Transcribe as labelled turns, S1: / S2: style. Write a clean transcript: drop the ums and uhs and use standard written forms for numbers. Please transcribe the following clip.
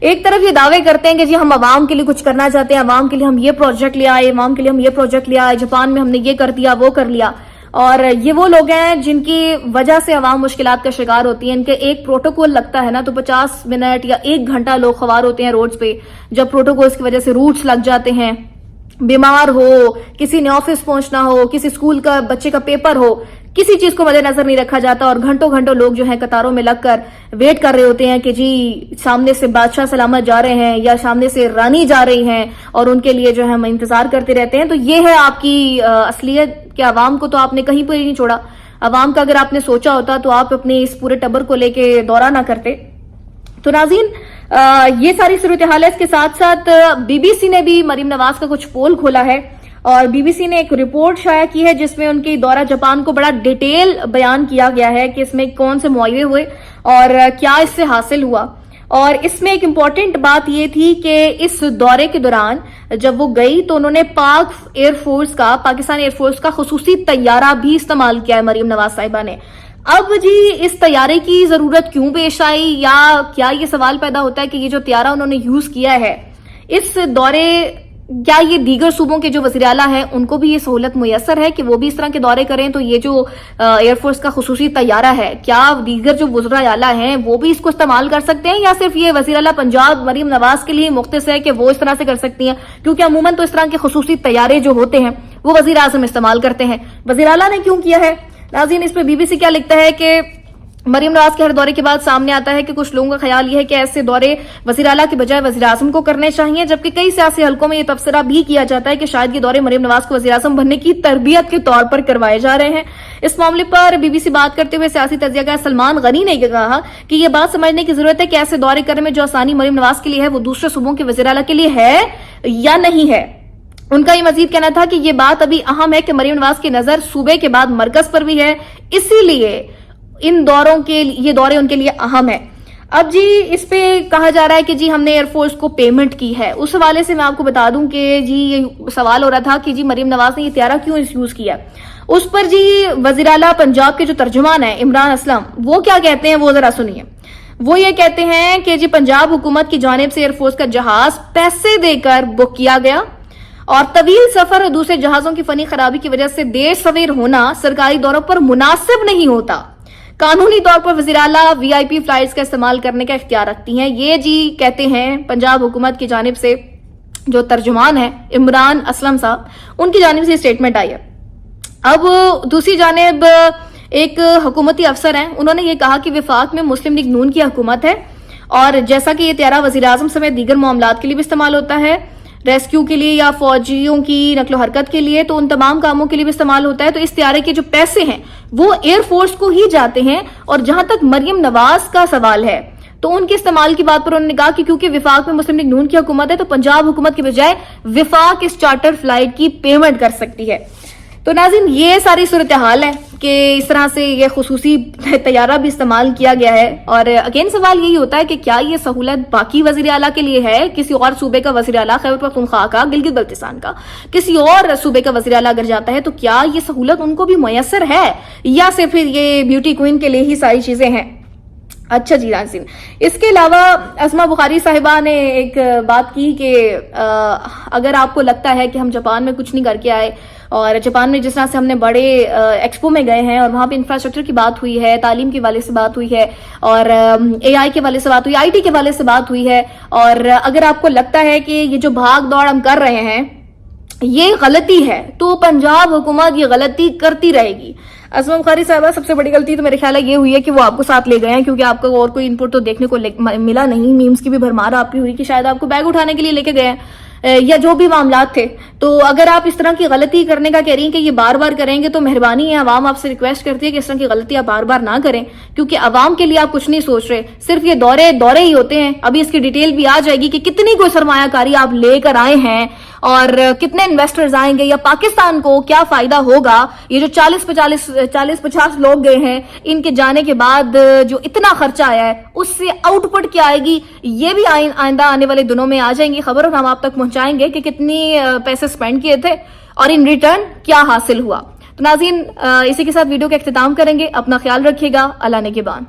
S1: ایک طرف یہ دعوے کرتے ہیں کہ جی ہم عوام کے لیے کچھ کرنا چاہتے ہیں، عوام کے لیے ہم یہ پروجیکٹ لے آئے، عوام کے لیے ہم یہ پروجیکٹ لے آئے، جاپان میں ہم نے یہ کر دیا وہ کر لیا، اور یہ وہ لوگ ہیں جن کی وجہ سے عوام مشکلات کا شکار ہوتی ہیں. ان کے ایک پروٹوکول لگتا ہے نا تو 50 منٹ یا 1 گھنٹہ لوگ خوار ہوتے ہیں روڈز پہ، جب پروٹوکولز کی وجہ سے روٹس لگ جاتے ہیں، بیمار ہو، کسی نے آفس پہنچنا ہو، کسی اسکول کا بچے کا پیپر ہو، کسی چیز کو مد نظر نہیں رکھا جاتا، اور گھنٹوں گھنٹوں لوگ جو ہیں قطاروں میں لگ کر ویٹ کر رہے ہوتے ہیں کہ جی سامنے سے بادشاہ سلامت جا رہے ہیں یا سامنے سے رانی جا رہی ہیں، اور ان کے لیے جو ہے ہم انتظار کرتے رہتے ہیں. تو یہ ہے آپ کی اصلیت کہ عوام کو تو آپ نے کہیں پر ہی نہیں چھوڑا. عوام کا اگر آپ نے سوچا ہوتا تو آپ اپنے اس پورے ٹبر کو لے کے دورہ نہ کرتے. تو ناظرین یہ ساری صورتحال ہے. اس کے ساتھ ساتھ بی بی سی نے بھی مریم نواز کا کچھ پول کھولا ہے، اور بی بی سی نے ایک رپورٹ شائع کی ہے جس میں ان کی دورہ جاپان کو بڑا ڈیٹیل بیان کیا گیا ہے کہ اس میں کون سے معاہدے ہوئے اور کیا اس سے حاصل ہوا. اور اس میں ایک امپورٹنٹ بات یہ تھی کہ اس دورے کے دوران جب وہ گئی تو انہوں نے پاکستان ایئر فورس کا خصوصی طیارہ بھی استعمال کیا ہے مریم نواز صاحبہ نے. اب جی اس طیارے کی ضرورت کیوں پیش آئی، یا کیا یہ سوال پیدا ہوتا ہے کہ یہ جو طیارہ انہوں نے یوز کیا ہے اس دورے، کیا یہ دیگر صوبوں کے جو وزیر اعلیٰ ہیں ان کو بھی یہ سہولت میسر ہے کہ وہ بھی اس طرح کے دورے کریں؟ تو یہ جو ایئر فورس کا خصوصی طیارہ ہے، کیا دیگر جو وزراء اعلیٰ ہیں وہ بھی اس کو استعمال کر سکتے ہیں، یا صرف یہ وزیر اعلیٰ پنجاب مریم نواز کے لیے مختص ہے کہ وہ اس طرح سے کر سکتی ہیں؟ کیونکہ عموماً تو اس طرح کے خصوصی طیارے جو ہوتے ہیں وہ وزیر اعظم استعمال کرتے ہیں. وزیر اعلیٰ نے کیوں کیا ہے؟ ناظرین اس پہ بی بی سی کیا لکھتا ہے کہ مریم نواز کے ہر دورے کے بعد سامنے آتا ہے کہ کچھ لوگوں کا خیال یہ ہے کہ ایسے دورے وزیر اعلیٰ کے بجائے وزیر اعظم کو کرنے چاہیے، جبکہ کئی سیاسی حلقوں میں یہ تبصرہ بھی کیا جاتا ہے کہ شاید یہ دورے مریم نواز کو وزیر اعظم بننے کی تربیت کے طور پر کروائے جا رہے ہیں. اس معاملے پر بی بی سی بات کرتے ہوئے سیاسی تجزیہ کار سلمان غنی نے کہا کہ یہ بات سمجھنے کی ضرورت ہے کہ ایسے دورے کرنے میں جو آسانی مریم نواز کے لیے ہے وہ دوسرے صوبوں کے وزیر اعلیٰ کے لیے ہے یا نہیں ہے. ان کا یہ مزید کہنا تھا کہ یہ بات ابھی اہم ہے کہ مریم نواز کی نظر صوبے کے بعد مرکز پر بھی ہے، اسی لیے یہ دورے ان کے لیے اہم ہے. اب جی اس پہ کہا جا رہا ہے کہ جی ہم نے ایئر فورس کو پیمنٹ کی ہے. اس حوالے سے میں آپ کو بتا دوں کہ جی یہ سوال ہو رہا تھا کہ جی مریم نواز نے یہ طیارہ کیوں یوز کیا. اس پر جی وزیر اعلیٰ پنجاب کے جو ترجمان ہیں عمران اسلم، وہ کیا کہتے ہیں وہ ذرا سنیے. وہ یہ کہتے ہیں کہ جی پنجاب حکومت کی جانب سے ایئر فورس کا جہاز پیسے دے کر بک کیا گیا، اور طویل سفر اور دوسرے جہازوں کی فنی خرابی کی وجہ سے دیر سویر ہونا سرکاری دوروں پر مناسب نہیں ہوتا. قانونی طور پر وزیر اعلیٰ وی آئی پی فلائٹس کا استعمال کرنے کا اختیار رکھتی ہیں. یہ جی کہتے ہیں پنجاب حکومت کی جانب سے جو ترجمان ہے عمران اسلم صاحب، ان کی جانب سے اسٹیٹمنٹ آئی ہے. اب دوسری جانب ایک حکومتی افسر ہیں، انہوں نے یہ کہا کہ وفاق میں مسلم لیگ نون کی حکومت ہے، اور جیسا کہ یہ طیارہ وزیر اعظم سمیت دیگر معاملات کے لیے بھی استعمال ہوتا ہے، ریسکیو کے لیے یا فوجیوں کی نقل و حرکت کے لیے، تو ان تمام کاموں کے لیے بھی استعمال ہوتا ہے. تو اس طیارے کے جو پیسے ہیں وہ ایئر فورس کو ہی جاتے ہیں. اور جہاں تک مریم نواز کا سوال ہے تو ان کے استعمال کی بات پر انہوں نے کہا کہ کیونکہ وفاق میں مسلم لیگ نون کی حکومت ہے تو پنجاب حکومت کے بجائے وفاق اس چارٹر فلائٹ کی پیمنٹ کر سکتی ہے. تو ناظرین یہ ساری صورتحال ہے کہ اس طرح سے یہ خصوصی طیارہ بھی استعمال کیا گیا ہے. اور اگین سوال یہی ہوتا ہے کہ کیا یہ سہولت باقی وزیر اعلیٰ کے لیے ہے؟ کسی اور صوبے کا وزیر اعلیٰ، خیبر پختونخوا کا، گلگت بلتستان کا، کسی اور صوبے کا وزیر اعلیٰ اگر جاتا ہے تو کیا یہ سہولت ان کو بھی میسر ہے، یا صرف یہ بیوٹی کوئن کے لیے ہی ساری چیزیں ہیں؟ اچھا جی ناظرین، اس کے علاوہ اسما بخاری صاحبہ نے ایک بات کی کہ اگر آپ کو لگتا ہے کہ ہم جاپان میں کچھ نہیں کر کے آئے، اور جاپان میں جس طرح سے ہم نے بڑے ایکسپو میں گئے ہیں اور وہاں پہ انفراسٹرکچر کی بات ہوئی ہے، تعلیم کے حوالے سے بات ہوئی ہے، اور اے آئی کے حوالے سے بات ہوئی، آئی ٹی کے حوالے سے بات ہوئی ہے، اور اگر آپ کو لگتا ہے کہ یہ جو بھاگ دوڑ ہم کر رہے ہیں یہ غلطی ہے تو پنجاب حکومت یہ غلطی کرتی رہے گی. اسما بخاری صاحبہ سب سے بڑی غلطی تو میرے خیال ہے یہ ہوئی ہے کہ وہ آپ کو ساتھ لے گئے ہیں، کیونکہ آپ کو اور کوئی انپٹ تو دیکھنے کو ملا نہیں. میمز کی بھی بھرمار آپ کی ہوئی کہ شاید آپ کو بیگ اٹھانے کے لیے لے کے گئے ہیں یا جو بھی معاملات تھے. تو اگر آپ اس طرح کی غلطی کرنے کا کہہ رہی ہیں کہ یہ بار بار کریں گے تو مہربانی ہے، عوام آپ سے ریکویسٹ کرتی ہے کہ اس طرح کی غلطی آپ بار بار نہ کریں، کیونکہ عوام کے لیے آپ کچھ نہیں سوچ رہے، صرف یہ دورے ہی ہوتے ہیں. ابھی اس کی ڈیٹیل بھی آ جائے گی کہ کتنی کوئی سرمایہ کاری آپ لے کر آئے ہیں اور کتنے انویسٹرز آئیں گے، یا پاکستان کو کیا فائدہ ہوگا. یہ جو 40-50 لوگ گئے ہیں، ان کے جانے کے بعد جو اتنا خرچہ آیا ہے اس سے آؤٹ پٹ کیا آئے گی، یہ بھی آئندہ آنے والے دنوں میں آ جائیں گی خبر، اور ہم آپ تک پہنچائیں گے کہ کتنی پیسے سپینڈ کیے تھے اور ان ریٹرن کیا حاصل ہوا. تو ناظرین اسی کے ساتھ ویڈیو کا اختتام کریں گے. اپنا خیال رکھیے گا. اللہ نگہبان.